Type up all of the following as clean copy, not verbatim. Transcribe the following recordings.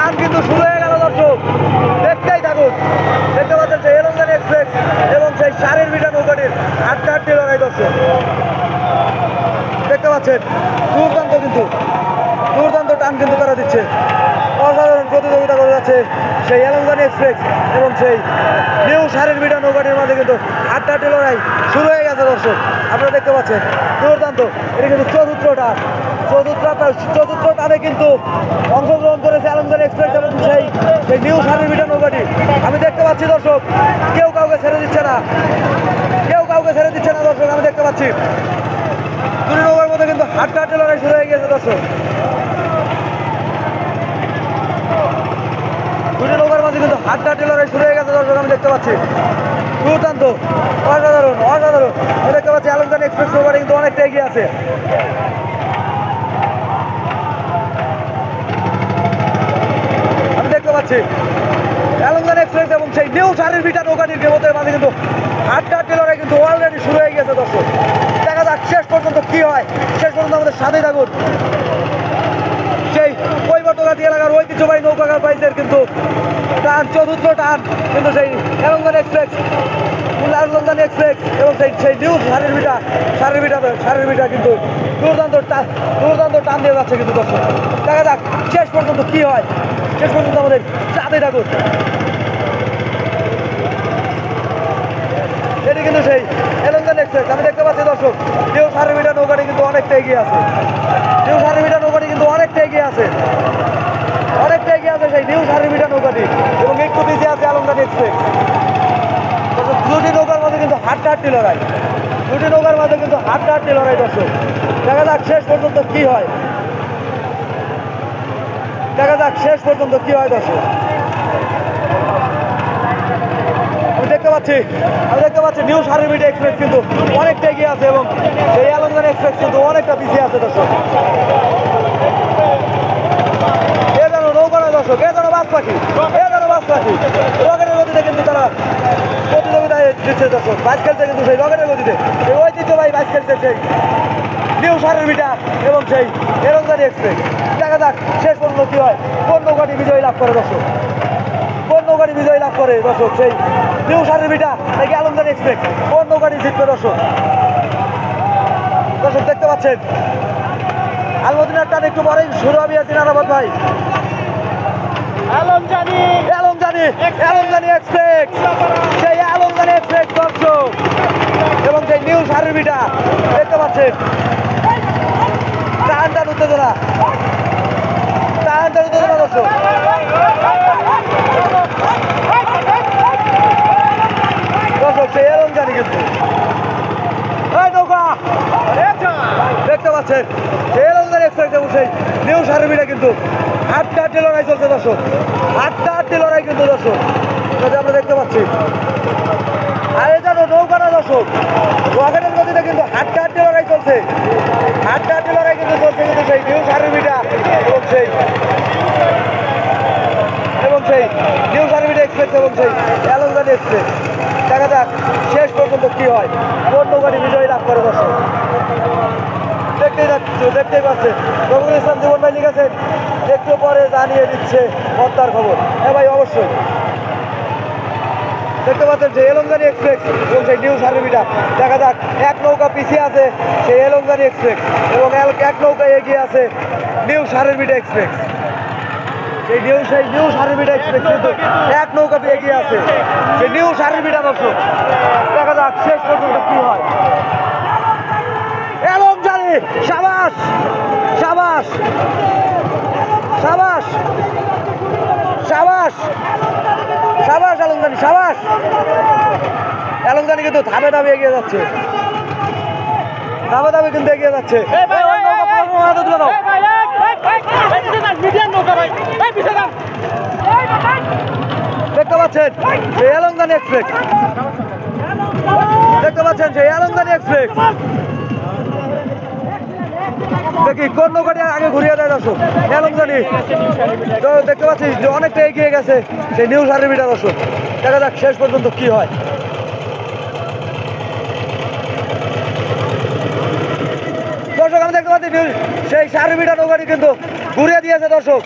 টান কিন্তু শুরু হয়ে গেল দর্শক, দেখতেই থাকুন। দেখতে পাচ্ছেন সেই এলংজানি এক্সপ্রেস এবং সেই সারের বিটা নৌকাটির হাড্ডাহাড্ডি লড়াই দর্শক, দেখতে পাচ্ছেন দুর্দান্ত কিন্তু দুর্দান্ত টান কিন্তু তারা দিচ্ছে। অসাধারণ প্রতিযোগিতা করে যাচ্ছে সেই এলংজানি এক্সপ্রেস এবং সেই নিউ সারের বিটা নৌকাটির মাঝে কিন্তু হাড্ডাহাড্ডি লড়াই শুরু হয়ে গেছে দর্শক, আপনারা দেখতে পাচ্ছেন দুর্দান্ত। এটা কিন্তু চতুর্থ টানে কিন্তু অংশগ্রহণ করেছে এলংজানি এক্সপ্রেস এবং সেই নিউ সারের বিটা নৌকাটি। আমি দেখতে পাচ্ছি দর্শক কেউ কাউকে ছেড়ে দিচ্ছে না, দর্শক আমি দেখতে পাচ্ছি দুই নৌকার মধ্যে কিন্তু হাড্ডাহাড্ডি লড়াই শুরু হয়ে গেছে দর্শক। দুটি নৌকার মাঝে কিন্তু হাড্ডাহাড্ডি লড়াই শুরু হয়ে গেছে দর্শক, আমি দেখতে পাচ্ছি দুর্দান্ত অসাধারণ। আমি দেখতে পাচ্ছি এলংজানি এক্সপ্রেস নৌকাটি কিন্তু অনেকটা এগিয়ে আছে। আমি দেখতে পাচ্ছি এলংজানি এক্সপ্রেস এবং সেই নিউ সারের বিটা নৌকাটির মাঝে কিন্তু হাড্ডাহাড্ডি লড়াই কিন্তু অলরেডি শুরু হয়ে গেছে দর্শক। দেখা যাক শেষ পর্যন্ত কি হয়, শেষ পর্যন্ত আমাদের সাথেই থাকুন। সেই কৈবর্তঘাটি এলাকার ঐতিহ্যবাহী নৌকাঘাট বাইচের কিন্তু টান, চতুর্থ টান কিন্তু সেই এলংজানি এক্সপ্রেস এবং সেই নিউ সারের বিটা কিন্তু দুর্দান্ত টান দিয়ে যাচ্ছে কিন্তু দর্শক। দেখা যাক শেষ পর্যন্ত কি হয়, শেষ পর্যন্ত আমাদের সাথেই থাকুন। এটি কিন্তু সেই এলংজানি এক্সপ্রেস, আমি দেখতে পাচ্ছি দর্শক নিউ সারের বিটা নৌকাটি কিন্তু অনেকটা এগিয়ে আছে, সেই নিউ সারের বিটা নৌকাটি এবং একটু পিছিয়ে আছে এলংজানি এক্সপ্রেস। দুটি নৌকার মাঝে কিন্তু হাড্ডাহাড্ডি লড়াই, দর্শক দেখা যাক শেষ পর্যন্ত কি হয়, দর্শক। আমি দেখতে পাচ্ছি নিউ সারের বিটা এক্সপ্রেস কিন্তু অনেকটা এগিয়ে আছে এবং এই এলংজানি এক্সপ্রেস কিন্তু অনেকটা পিছিয়ে আছে দর্শক। এ যেন নৌকা নয় দর্শক, এ যেন বাস পাখি, রকেটের গতিতে কিন্তু তারা প্রতিযোগিতায় দিচ্ছে দর্শক। বাইক খেলছে কিন্তু সেই রকেটের গতিতে, এই ঐতিহ্যবাহী বাইক খেলছে সেই নিউ সারের বিটা এবং সেই এলংজানি এক্সপ্রেস। দেখা যাক শেষ পর্যন্ত কি হয়, কোন নৌকাটি বিজয়ী লাভ করে দর্শক, সেই নিউ সারের বিটা নাকি এলংজানি এক্সপ্রেস, কোন নৌকাটি জিতবে দর্শক। দেখতে পাচ্ছেন আলমদিনার টান একটু পরেই শুরু হবে আরাফাত ভাই। এলংজানি এক্সপ্রেস, সেই এলংজানি এক্সপ্রেস দর্শক এবং সেই নিউ সারের বিটা দেখতে পাচ্ছেন টান উত্তেজনা দর্শক। সেই এলংজানি কিন্তু দেখতে পাচ্ছেন সেই এলংজানি এক্সপ্রেস এবং সেই নিউ সারের বিটা কিন্তু হাড্ডাহাড্ডি লড়াই চলছে দর্শক, আমরা দেখতে পাচ্ছি। আর এ যেন নৌকা না দর্শক, রকেটের গতিতে কিন্তু হাড্ডাহাড্ডি লড়াই চলছে কিন্তু সেই নিউ সারের বিটা এবং সেই নিউ সারের বিটা এক্সপ্রেস এবং সেই এলংজানি এক্সপ্রেস। দেখা যাক শেষ পর্যন্ত কি হয়, কোন নৌকাটি বিজয়ী লাভ করে দর্শক। দেখতেই পাচ্ছেন রবিউল ইসলাম জীবন ভাই লিখেছেন একটু পরে জানিয়ে দিচ্ছে হত্যার খবর। হ্যাঁ ভাই, অবশ্যই। দেখতে পাচ্ছেন যে এলংজানি এক্সপ্রেস এবং সেই নিউ সারের বিটা। দেখা যাক এক নৌকা পিছিয়ে আছে সেই এলংজানি এক্সপ্রেস এবং এক নৌকা এগিয়ে আছে নিউ সারের বিটা এক্সপ্রেস। সেই নিউ সারের বিটা এক্সপ্রেস কিন্তু এক নৌকা এগিয়ে আছে সেই নিউ সারের বিটা দর্শক। দেখা যাক শেষ পর্যন্ত কি হয়। এলংজানি, সাবাস এলংজানি কিন্তু ধাপে এগিয়ে যাচ্ছে, দেখতে পাচ্ছেন সেই এলংজানি এক্সপ্রেস, দেখি কোন নৌকাটি আগে ঘুরিয়ে দেয় দর্শক। এলংজানি দেখতে পাচ্ছি যে অনেকটা এগিয়ে গেছে সেই নিউ সারের বিটা দর্শক। দেখা যাক শেষ পর্যন্ত কি হয়। দর্শক আমি দেখতে পাচ্ছি সেই সারের বিটা নৌকাটি কিন্তু ঘুরিয়ে দিয়েছে দর্শক।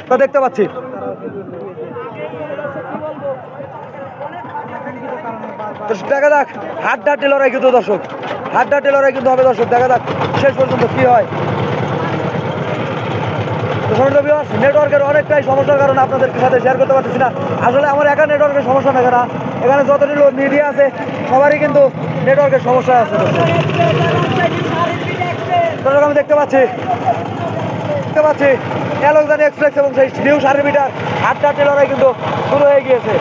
তা দেখতে পাচ্ছি। দেখা যাক হাড্ডাহাড্ডি লড়াই কিন্তু দর্শক, হাড্ডাহাড্ডি লড়াই কিন্তু হবে দর্শক। দেখা যাক শেষ পর্যন্ত কি হয়। নেটওয়ার্কের অনেকটাই সমস্যার কারণে আপনাদের সাথে শেয়ার করতে পারতেছি না। আসলে আমার একা নেটওয়ার্কের সমস্যা না, কেনা এখানে যতগুলো মিডিয়া আছে সবারই কিন্তু নেটওয়ার্কের সমস্যা আছে। আমি দেখতে পাচ্ছি এলংজানি এক্সপ্রেস এবং সেই নিউ 5.5 মিটার হাড্ডাহাড্ডি লড়াই কিন্তু শুরু হয়ে গিয়েছে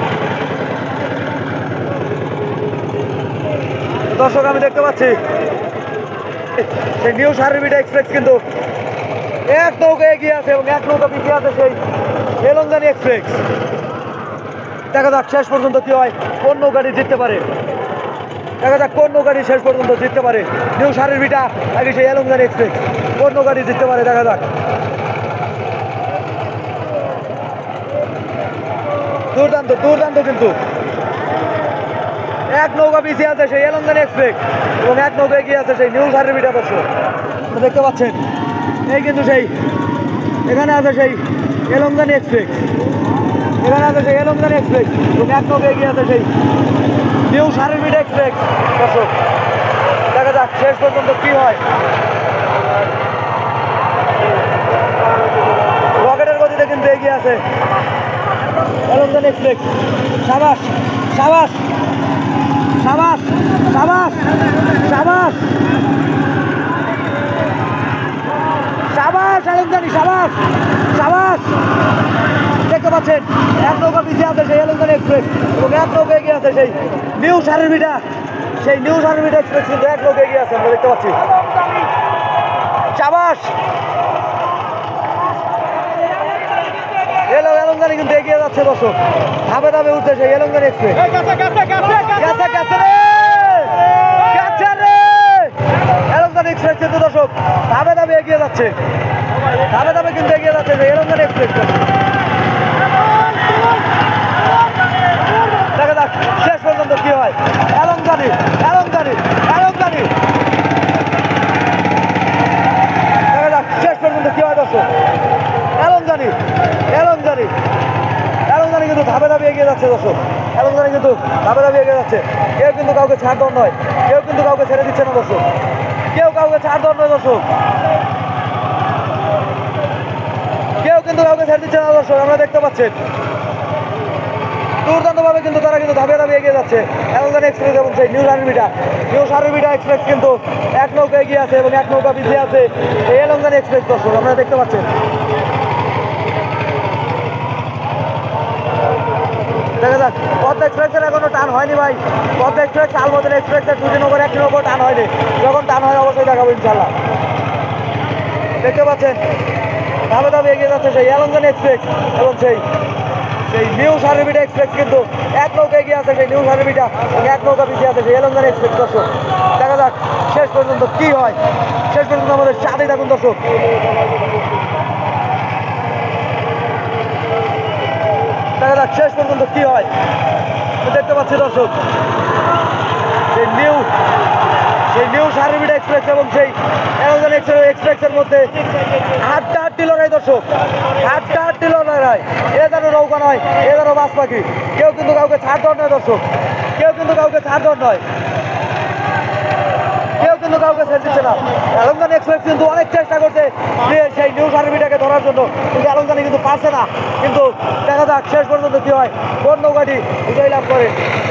দর্শক। আমি দেখতে পাচ্ছি সেই নিউ 5.5 মিটার এক্সপ্রেস কিন্তু এক নৌকা এগিয়ে আছে এবং এক নৌকা পিছিয়ে আছে সেই এলংজানি এক্সপ্রেস। দেখা যাক শেষ পর্যন্ত কি হয়, কোন নৌকাটি জিততে পারে। দেখা যাক কোন নৌকাটি শেষ পর্যন্ত জিততে পারে, নিউ 5.5 মিটার আগে সেই এলংজানি এক্সপ্রেস কোন নৌকাটি জিততে পারে। দেখা যাক, দুর্দান্ত দুর্দান্ত কিন্তু এক নৌকা পিছিয়ে আছে সেই এলংজানি এক্সপ্রেস এবং এক নৌকা এগিয়ে আছে সেই নিউ 5.5 মিটার। দর্শক দেখতে পাচ্ছেন এই কিন্তু সেই এখানে আছে সেই এলংজানি এক্সপ্রেস, এখানে আছে সেই এলংজানি এক্সপ্রেস এবং এক নৌকা এগিয়ে আছে সেই নিউ 5.5 মিটার এক্সপ্রেস। দর্শক দেখা যাক শেষ পর্যন্ত কি হয়। রকেটের গতিতে কিন্তু এগিয়ে আছে এলংজানি এক্সপ্রেস। সাবাস সাবাস সাবাস সাবাস সাবাস সাবাস এলংজানি, সাবাস সাবাস। দেখতে পাচ্ছেন এক নৌকা পিছিয়ে আছে সেই এলংজানি এক্সপ্রেস এবং এক নৌকা এগিয়ে আছে সেই নিউ 5.5 মিটার, সেই নিউ 5.5 মিটার এক্সপ্রেস কিন্তু এক নৌকা এগিয়ে আছে। আমরা দেখতে পাচ্ছি সাবাস এলংজানি কিন্তু এগিয়ে যাচ্ছে দর্শক, ধাপে ধাপে উঠছে সেই এলংজানি এক্সপ্রেস। এলংজানি এক্সপ্রেস কিন্তু দর্শক ধাপে ধাপে এগিয়ে যাচ্ছে, ধাপে ধাপে কিন্তু এগিয়ে যাচ্ছে সেই এলংজানি এক্সপ্রেস। দেখা যাক শেষ পর্যন্ত কি হয়। এলংজানি এলংজানি এলংজানি, দেখা যাক শেষ পর্যন্ত কি হয় দর্শক। এলংজানি এলংজানি এলংজানি কিন্তু ধাপে ধাপে এগিয়ে যাচ্ছে দর্শক, এলংজানি কিন্তু ধাপে ধাপে এগিয়ে যাচ্ছে। কেউ কিন্তু কাউকে ছাড় দেওয়ার নয়, কেউ কিন্তু কাউকে ছেড়ে দিচ্ছে না দর্শক, কেউ কাউকে ছাড় দেওয়ার নয় দর্শক, কেউ কিন্তু কাউকে ছেড়ে দিচ্ছে না দর্শক। আমরা দেখতে পাচ্ছেন দুর্দান্তভাবে কিন্তু তারা কিন্তু ধাপে ধাপে এগিয়ে যাচ্ছে এলংজানি এক্সপ্রেস এবং সেই new 5.5 metre. New 5.5 metre express কিন্তু এক নৌকা এগিয়ে আছে এবং এক নৌকা পিছিয়ে আছে এই এলংজানি এক্সপ্রেস। দর্শক আমরা দেখতে পাচ্ছেন, দেখা যাক পদ্মা এক্সপ্রেসের এখনো টান হয়নি ভাই। পদ্মা এক্সপ্রেস আলমদিনা এক্সপ্রেসের দুটি নৌকার একটি নৌকা টান হয়নি, যখন টান হয় অবশ্যই দেখাবো ইনশাল্লাহ। দেখতে পাচ্ছেন ধাপে ধাপে এগিয়ে যাচ্ছে সেই এলংজানি এক্সপ্রেস এবং সেই নিউ 5.5 মিটার এক্সপ্রেস কিন্তু এক নৌকা এগিয়ে আছে সেই নিউ 5.5 মিটার এবং এক নৌকা পিছিয়ে আছে সেই এলংজানি এক্সপ্রেস। দর্শক দেখা যাক শেষ পর্যন্ত কি হয়, শেষ পর্যন্ত আমাদের সাথেই থাকুন দর্শক। দেখা যাক শেষ পর্যন্ত কি হয়। দেখতে পাচ্ছি দর্শক সেই নিউ 5.5 মিটার এক্সপ্রেস এবং সেই এলংজানি এক্সপ্রেসের মধ্যে হাড্ডাহাড্ডি লড়াই দর্শক, হাড্ডাহাড্ডি লড়াই। এ যেন নৌকা নয়, এ যেন বাস পাখি, কেউ কিন্তু কাউকে ছাড় দেওয়ার নয় দর্শক, কেউ কিন্তু কাউকে ছাড় দেওয়ার নয়, কেউ কিন্তু কাউকে ছেড়ে দিচ্ছে না। এলংজানি এক্সপ্রেস কিন্তু অনেক চেষ্টা করছে সেই নিউ 5.5 মিটারকে ধরার জন্য, কিন্তু এলংজানি কিন্তু পারছে না। কিন্তু দেখা যাক শেষ পর্যন্ত কি হয়, কোন নৌকাটি বিজয় লাভ করে।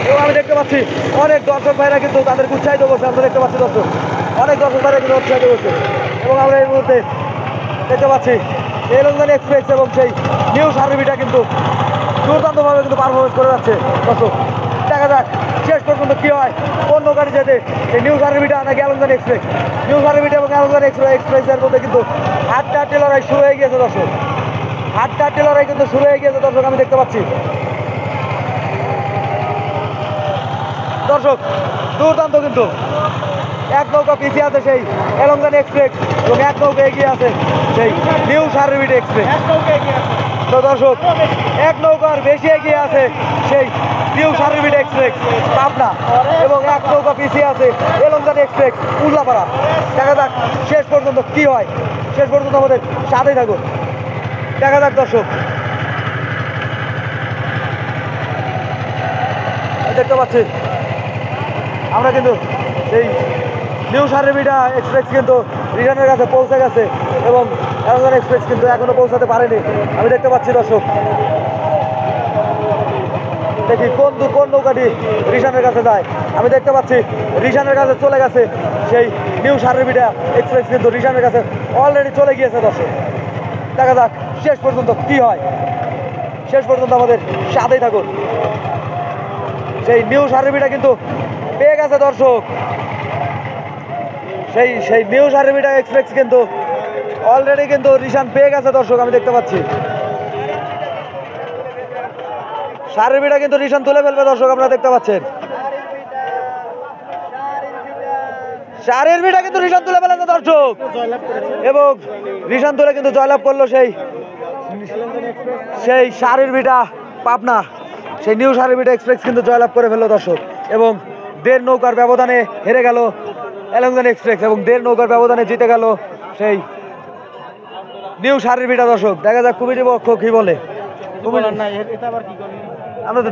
এবং আমি দেখতে পাচ্ছি অনেক দর্শক ভাইরা কিন্তু তাদের উৎসাহিত করছে। আমরা দেখতে পাচ্ছি দর্শক অনেক দর্শক ভাইরা কিন্তু উৎসাহিত করছে এবং আমরা এই মুহূর্তে দেখতে পাচ্ছি এলংজানি এক্সপ্রেস এবং সেই নিউ 5.5 মিটার কিন্তু দুর্দান্তভাবে কিন্তু পারফরমেন্স করে যাচ্ছে দর্শক। দেখা যাক শেষ পর্যন্ত কি হয়, কোন নৌকাটি যেতে এই নিউ 5.5 মিটার নাকি এলংজানি এক্সপ্রেস। নিউ 5.5 মিটার এবং এলংজানি এক্সপ্রেসের মধ্যে কিন্তু হাড্ডাহাড্ডি লড়াই শুরু হয়ে গিয়েছে দর্শক, হাড্ডাহাড্ডি লড়াই কিন্তু শুরু হয়ে গিয়েছে দর্শক। আমি দেখতে পাচ্ছি দর্শক দুর্দান্ত কিন্তু এক নৌকা পিছিয়ে আছে সেই এলংজানি এক্সপ্রেস এবং এক নৌকা এগিয়ে আছে সেই নিউ 5.5 মিটার এক্সপ্রেস। তো দর্শক এক নৌকার বেশি এগিয়ে আছে সেই নিউ 5.5 মিটার এক্সপ্রেস পাবনা এবং এক নৌকা পিছিয়ে আছে এলংজানি এক্সপ্রেস উল্লাপাড়া। দেখা যাক শেষ পর্যন্ত কি হয়, শেষ পর্যন্ত আমাদের সাথেই থাকুন। দেখা যাক দর্শক, দেখতে পাচ্ছি আমরা কিন্তু এই নিউ সারেবিটা এক্সপ্রেস কিন্তু রিটার্নের কাছে পৌঁছে গেছে এবং অ্যামাজন এক্সপ্রেস কিন্তু এখনো পৌঁছাতে পারেনি। আমি দেখতে পাচ্ছি দর্শক, দেখি কোন নৌকাটি রিশানের কাছে যায়। আমি দেখতে পাচ্ছি রিশানের কাছে চলে গেছে সেই নিউ সারেবিটা এক্সপ্রেস কিন্তু রিশানের কাছে অলরেডি চলে গিয়েছে দর্শক। দেখা যাক শেষ পর্যন্ত কি হয়, শেষ পর্যন্ত আমাদের সাথেই থাকুন। সেই নিউ সারেবিটা কিন্তু পেয়ে গেছে দর্শক, সেই নিউ সারেবিটা এক্সপ্রেস কিন্তু অলরেডি কিন্তু রিশান পেয়ে গেছে দর্শক। আমি দেখতে পাচ্ছি সারেবিটা কিন্তু রিশান তুলে ফেলবে দর্শক, আপনারা দেখতে পাচ্ছেন সারেবিটা কিন্তু রিশান তুলে ফেলেছে দর্শক এবং রিশান তুলে কিন্তু জয়লাভ করলো সেই সারেবিটা পাবনা, সেই নিউ সারেবিটা এক্সপ্রেস কিন্তু জয়লাভ করে ফেললো দর্শক এবং 1.5 নৌকার ব্যবধানে হেরে গেল অ্যামাজন এক্সপ্রেস এবং 1.5 নৌকার ব্যবধানে জিতে গেল সেই নিউ সারেবিটা দর্শক। দেখা যাক কমিটি পক্ষ কি বলে। আমরা তো